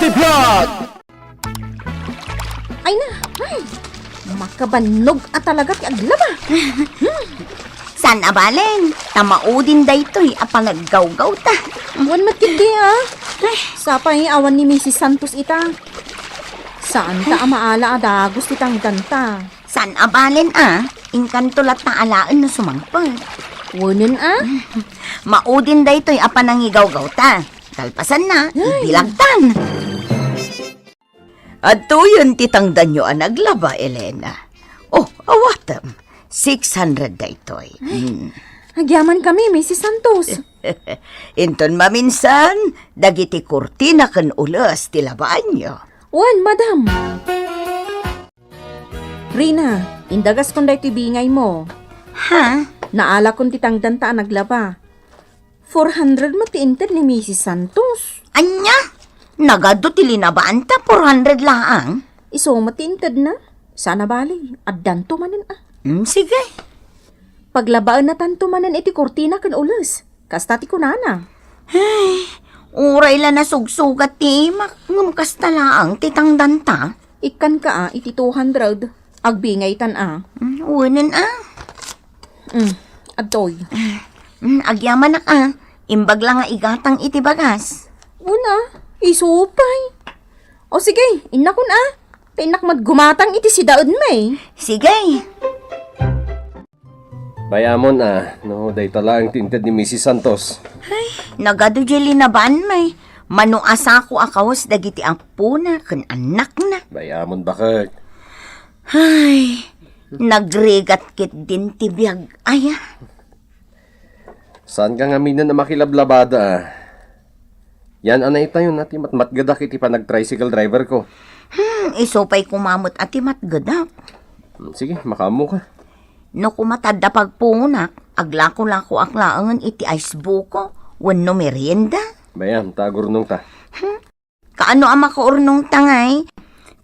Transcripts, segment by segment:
Happy Vlog! Ay na, ay, makabanog at talaga ti aglaba. San abaleng? Tamaudin daytoy apanaggaw-gaw ta. Wan matindi Sapay awan ni Mrs. Santos ita. Saan ta amaala adagos titang danta? San abalen Inkanto lat na alaan na sumangpag. Wanan Maudin daytoy apanangigaw-gaw ta. Kalpasan na, ibilagtan. At yun titangdan nyo ang naglaba, Elena. Oh, awatam. 600 daytoy. Agyaman kami, Mrs. Santos. Inton maminsan, dagiti kurtina kan ulas tilabaan nyo. Wan, madam. Rina, indagas kong dahi bingay mo. Ha? Naala kong titangdan ta ang naglaba. 400 matiinted ni Mrs. Santos. Anya? Nagado tilinabaan ta 400 laang? Iso matiinted na. Sana bali, addan tumanin Sige. Paglabaan na tanto manan iti kortina kan ulas. Kasta ti kunana. Ay, uray la nasugsugat ti ngumkas talaang titangdan ta. Ikan ka iti 200. Agbingay tan Uwanan Adoy. Agyaman na Imbag lang nga igatang iti bagas. Una, isupay. O sige, inakon Tinak madgumatang iti si daod may. Sige. Bayamon no, day talang tinted ni Mrs. Santos. Nagado jeli na ban may. Mano asa ko akawas dagiti apo na kan anak na. Bayamon bakit? Ay, nagregat kit din ti biyag. Aya. Saan ka nga minan na makilablabada Yan anay tayo nati matmatgadak iti panag-tricycle driver ko. Isopay kumamot ati matgadak. Sige, makamo ka. No kumatadda pagpunak, aglako-lako aklaangan iti icebuko, wano merienda. Bayan, tagurnong ta. Kaano ang makaurnong tangay?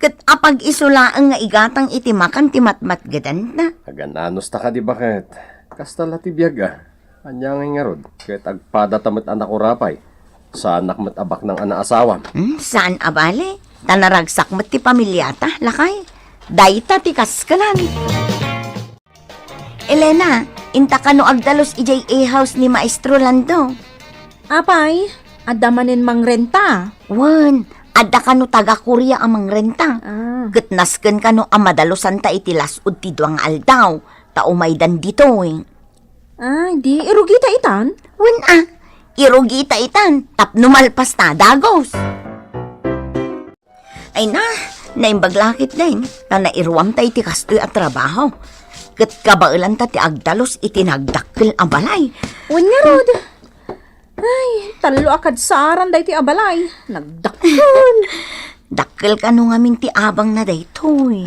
Kat apag isulaang nga igatang iti makan ti matmatgadan na. Agananos ta ka di bakit? Kasta lati biyaga. Anya nga rod. Kahit agpada tamat anak urapay. Sa anak matabak ng ana-asawa. Saan abale? Tanaragsak mat ti pamilyata, lakay. Dayta ti kaskalan. Elena, inta ka no agdalos ijay house ni Maestro Lando. Apay, adamanin mang renta. Wan, adda ka no taga-Korea amang renta. Gitnasken ka no amadalosan ta itilas ud ti duang aldaw. Taumaydan dito Di irugita itan. Wan irugita itan, tapnumalpas ta dagos. Ay naimbaglakit din, na nairuam ta iti kastoy at trabaho. Kat kabailan ta ti agdalos iti nagdakkel ang balay. Wan nga rod. Ay, talo akad saran dahi ti abalay. Nagdakkel. Dakkel ka no ngamin ti abang na daytoy.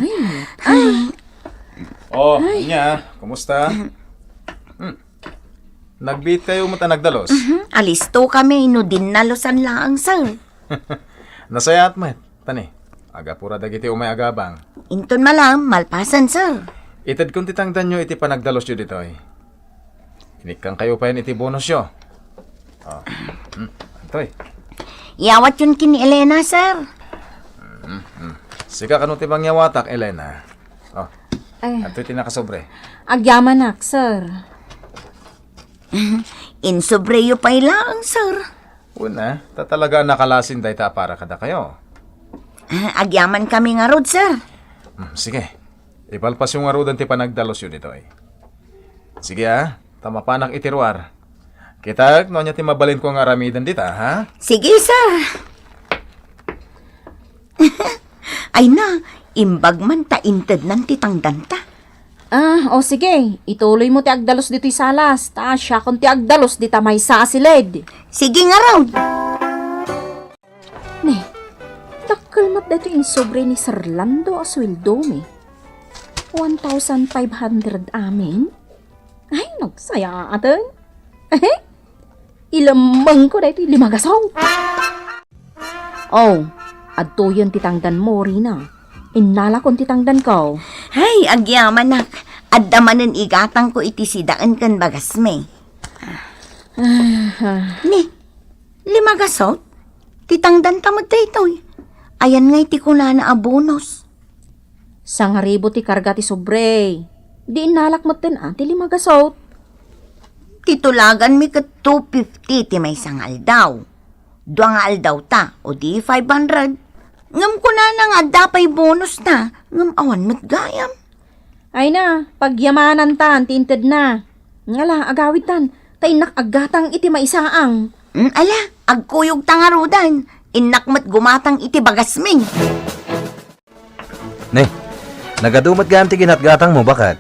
Niya, kumusta? Nagbit kayo mo ta nagdalos? Alisto kami, no dinalosan laang, sir. Nasayat mo, tani. Aga pura dagiti umay agabang. Inton malam, malpasan, sir. Itad kung titangdan nyo iti panagdalos nyo dito Inikang kayo pa yan iti bonus nyo. Antoy. Yawat yun kini Elena, sir. Sika kanuti bang yawatak, Elena? Ay, Antoy tinakasobre. agyamanak, sir. Insobreyo pa ilang, sir. Una, tatalaga nakalasin dahi ta para kada kayo. Agyaman kami nga rod, sir. Sige. Ipalpas yung arudan ti panagdalos yun dito Sige tamapanak itirwar. Kitag, no niya ti mabalin ko ang aramidan dita, ha? Sige, sir. Ay na, imbag man ta inted ng titangdan ta. O sige, ituloy mo ti agdalos dito'y salas. Ta siya kung ti agdalos di ta may sasilid. Sige nga raw. Takkalmat dito yung sobre ni Sir Lando Asweldo, 1,500 amin? Ay, nagsaya atan. Ilamang ko dito 5 gasaw. Adto yun titangdan mo, Rina. Inala kong titangdan ko. Hay, agyaman nak. Addamanen igatang ko iti sidaan kan bagas me. Ni, 5 gasot? Titangdan tamad daytoy. Ayan nga iti kuna na abonos. Sang ribo ti karga ti sobre. Di inalak mo tin ti limagasot. Titulagan mi kat 250 ti may isang aldaw. Dua nga aldaw ta, o di 500. Ngam ko na nga dapay bonus na. Ngam awan mo't gayam. Ay na, pagyamanan tan, tinted na. Ngala, agawid tan, tainak agatang iti maisaang. Ala, agkuyog tangarudan. Inak mo't gumatang iti bagasming. Ne, nagadumat gam ti ginatgatang mo bakat?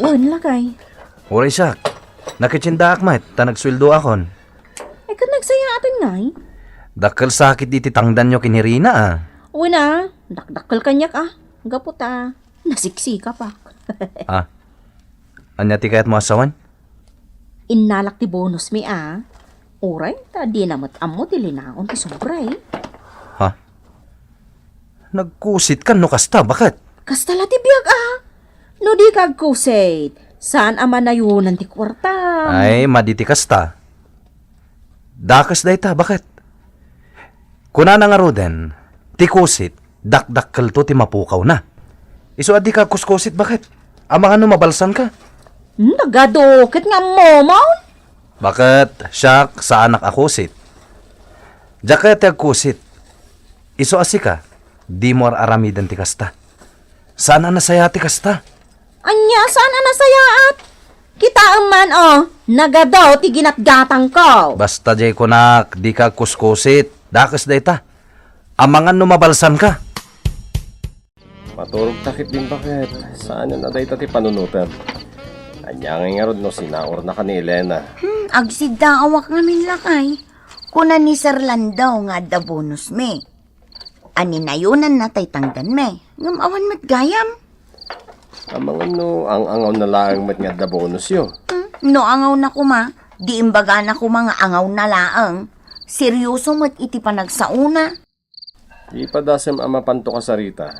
Wan lakay. Uray sak, nakitsinda akmat, ta nagsweldo akon. Ay kan nagsaya atin ngay. Dakkel sakit iti tangdan nyo kinirina ah. Una, dakdakkel kanyak Gaputa, nasiksi ka pa. Ah, anya ti kayat mo asawan? Inalak ti bonus mi Uray, ta di namat ammo ti linaon ti sobray. Ha? Nagkusit kan no kasta, bakit? Kastala ti biyag No di kag kusit, saan ama nayunan ti kwarta? Ay, maditi kasta. Dakas day ta, bakit? Kuna na nga roden, ti kusit, dakdakkel to ti mapukaw na. Iso adi ka kuskusit, bakit? Amang ano mabalsan ka? Nagadukit nga mo, maun? Bakit? Siyak sa anak akusit. Jaket kusit. Iso asika, di mo aramidan ti kasta. Sana nasaya ti kasta. Anya, sana nasayaat? Kita man, nagadaw ti ginatgatang ko. Basta jay kunak, di ka kuskusit. Dakas day ta. Amangan no mabalsan ka. Maturog takit din bakit? Saan na day ti panunutan? Anyangay nga rod no sinaor na ka ni Elena. Agsidda awak ngamin lakay. Kuna ni Sir Landaw nga da bonus me. Ani nayunan na tay tangdan me. Ngam awan mat gayam. Amang ano, ang angaw na laang mat nga da bonus yo. No angaw na kuma. Di imbaga na kuma nga angaw na laang. Seryoso mat iti panagsauna. Di pa dasem ama panto ka sa Rita.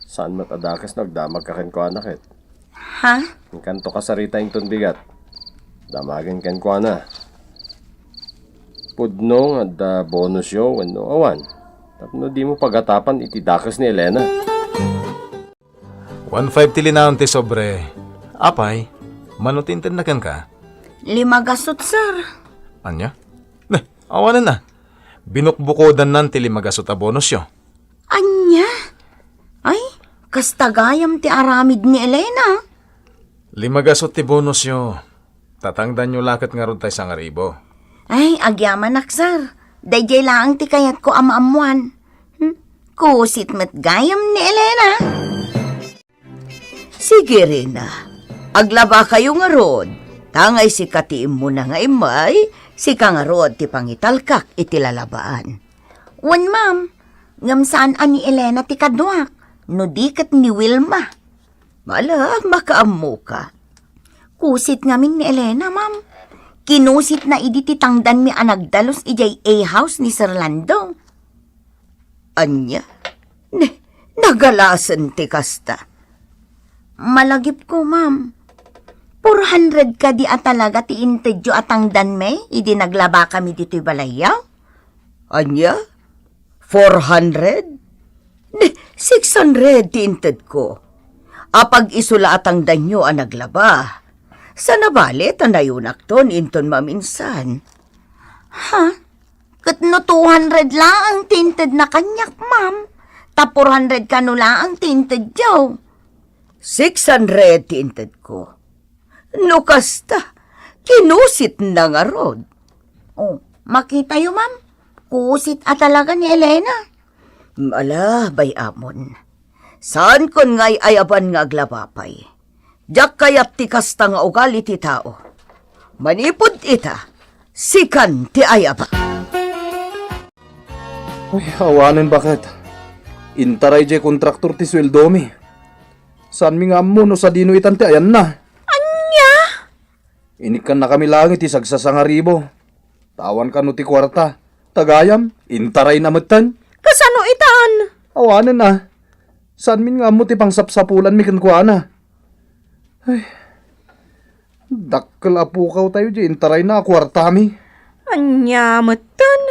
Saan mat adakas nagdamag ka ken ko anakit. Ha? Ang kanto ka sa Rita yung bigat. Damagan ken ko na. Pudno nga da bonus yo wenno awan. Tapno di mo pagatapan iti dakas ni Elena. 1.5 tilinaon ti sobre. Apay, manutintin na kan ka. 5 gasot, sir. Anya? Awanan na. Binukbukodan nan ti 5 gasot a bonus yo. Anya? Ay, kastagayam ti aramid ni Elena. 5 gasot ti bonus yo. Tatangdan nyo lakat nga ron tayo sa ngaribo. Ay, agyaman sir. Dayjay laang ti kayat ko amaamuan. Kusit mat gayam ni Elena. Sige Rina, aglaba kayo nga rod. Tangay si katiim mo na nga imay, si ka nga rod ti pangitalkak iti lalabaan. Wan ma'am, ngam saan ani Elena ti kadwak, no dikat ni Wilma. Mala, makaammo ka. Kusit ngamin ni Elena, ma'am. Kinusit na idi ti tangdan mi anagdalos ijay A-house ni Sir Lando. Anya? Nagalasan ti kasta. Malagip ko, ma'am. 400 ka di talaga ti intedyo atangdan me, idi naglaba kami dito'y balayaw. Anya? 400? 600 ti inted ko. Apag isula atangdan nyo ang naglaba. Sa nabalit, anayunak ton, inton maminsan. Ha? Kat no 200 lang ang tinted na kanyak, ma'am. Ta 400 ka no lang ang tinted jaw. 600 tinted ko. No kasta, kinusit na nga rod. Oh, makita yo, ma'am. Kusit talaga ni Elena. Ala, bayamon. Saan kon ngay ayaban nga aglabapay? Diyak kayat ti kasta nga ugali ti tao. Manipod ita, sikan ti ayaba. Ay, awanin bakit? Intaray jay kontraktor ti sweldo mi. Saan mi nga mo no sa dino itan ti ayan na? Anya? Inikan na kami langit ti sagsasangaribo. Tawan ka no ti kwarta. Tagayam, intaray na matan. Kasano itan? Awanin na. Saan min nga mo ti pangsapsapulan mi kankwana? Ay, dakkel apukaw tayo di intaray na kwarta mi. Anya, matan.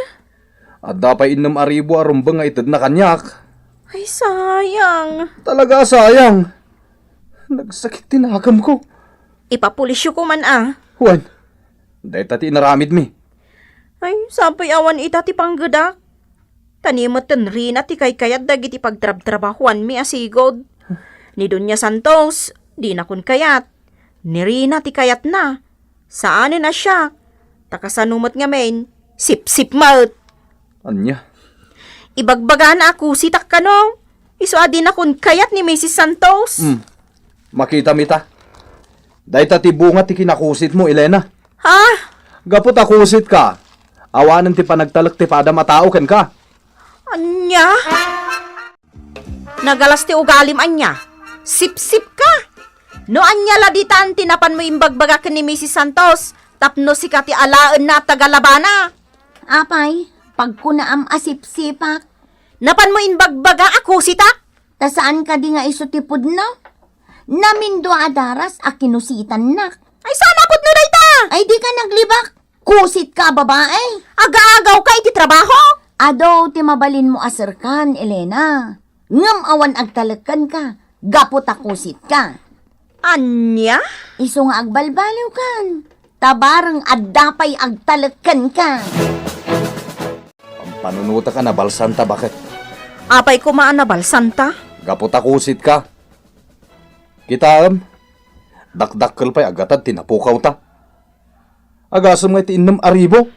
At dapat inom aribo arumbang nga itad na kanyak. Ay, sayang. Talaga sayang. Nagsakit tinakam ko. Ipapulisyo ko man ah. Juan, dahil tati inaramid mi. Ay, sapay awan ita ti panggadak. Tanimatan rin at ikay kayat dagiti pagtrab-trabahuan mi asigod. Ni Dunya Santos, di na kun kayat. Ni Rina ti kayat na. Saan na siya? Takasanumot nga main, sip-sip maut. Anya? Ibagbaga na ako sitak ka no. Iso adi na kun kayat ni Mrs. Santos. Makita mita. Dahil tati bunga ti kinakusit mo, Elena. Ha? Gapot akusit ka. Awanan ti panagtalak ti pada matao ken ka. Anya? Nagalas ti ugalim anya. Sip-sip ka. No anya laditan tinapan mo imbagbaga ka ni Mrs. Santos. Tapno si kati alaan na tagalabana. Apay, pag kunaam asip-sipak, Napan mo imbagbaga ako sitak. ta saan ka di nga isutipod no? Namin doa adaras a kinusitan nak. Ay sana put no dayta. Ay di ka naglibak. Kusit ka babae. Aga-agaw ka iti trabaho. Ado ti mabalin mo asirkan, Elena. Ngam awan agtalakan ka. Gapot akusit ka. Anya? Iso nga agbalbaliw kan. Tabarang addapay agtalakan ka. Ang panunuta ka na balsanta bakit? Apay kumaan na balsanta. Gapot akusit ka. Kita dakdakkel pa'y agatad tinapukaw ta. Agasam nga iti inam aribo.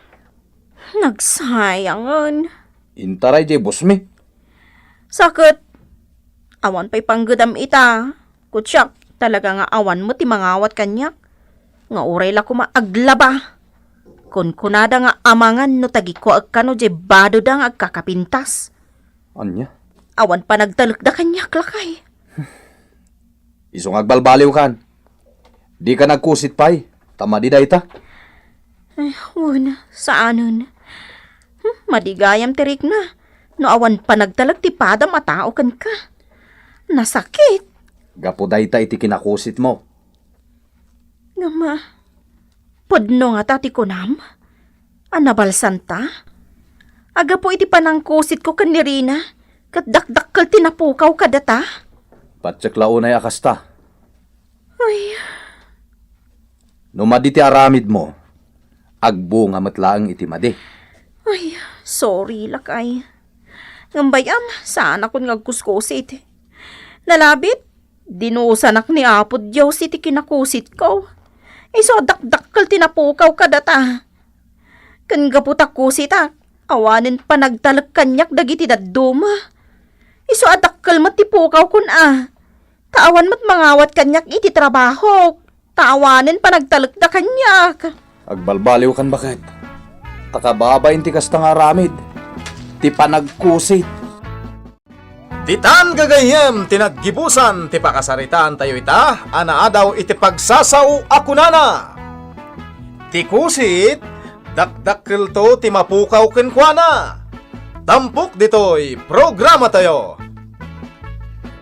Nagsayangan. Intaray jay busmi. Sakit. Awan pa'y panggadam ita. Kutsak, talaga nga awan mo ti mangawat kanyak. Nga uray la kumaaglaba. Kun kunada nga amangan no tagiko agkano jay bado da nga agkakapintas. Anya? Awan pa nagtalak da kanyak lakay. Iso nga agbalbaliw kan. Di ka nagkusit pa'y. Tama di dayta. Ay, wala. Saanon? Madigayam tirik na. No awan pa nagtalag ti pada matao kan ka. Nasakit. Gapo dayta iti kinakusit mo. Ngama, podno nga tati ko nam. Anabalsan ta? Aga po iti panangkusit ko kan ni Rina. Kat dakdakkal tinapukaw ka data. Patsak launay akasta. Ay, Numadi ti aramid mo. Agbo nga matlaang iti madi. ay, sorry lakay. Ngambayam, saan ako ngagkuskusit. Nalabit, dinusanak ni Apod Diyos iti kinakusit ko. Iso dakdakkal tinapukaw ka data. Kan gaputak kusitak, awanin pa nagtalag kanyak dagiti dadduma. Iso adakkal matipukaw kun Taawan mat mangawat kanyak iti trabaho. Taawanin pa nagtalag da kanyak. Agbalbaliw kan bakit? Takababayin ti kasta nga aramid. Ti panagkusit. Titan gagayem tinaggibusan ti pakasaritaan tayo ita, anaadaw iti pagsasaw akunana. Ti kusit, dakdakkel to ti mapukaw kenkwana. Tampok ditoy programa tayo.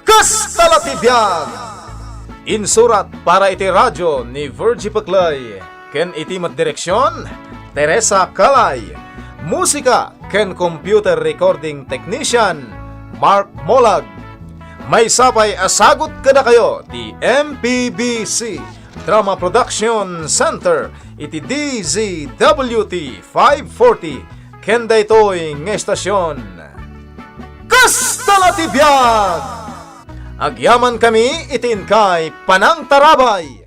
Kasta latibiyag! Insurat para iti radyo ni Virgie Paclay, ken iti direksyon Teresa Calay. Musika ken computer recording technician Mark Molag. May sapay asagot kada kayo ti MPBC Drama Production Center iti DZWT 540 ken daytoy nga estasyon. Kasta latibiyag! Agyaman kami itin kay Panang Tarabay.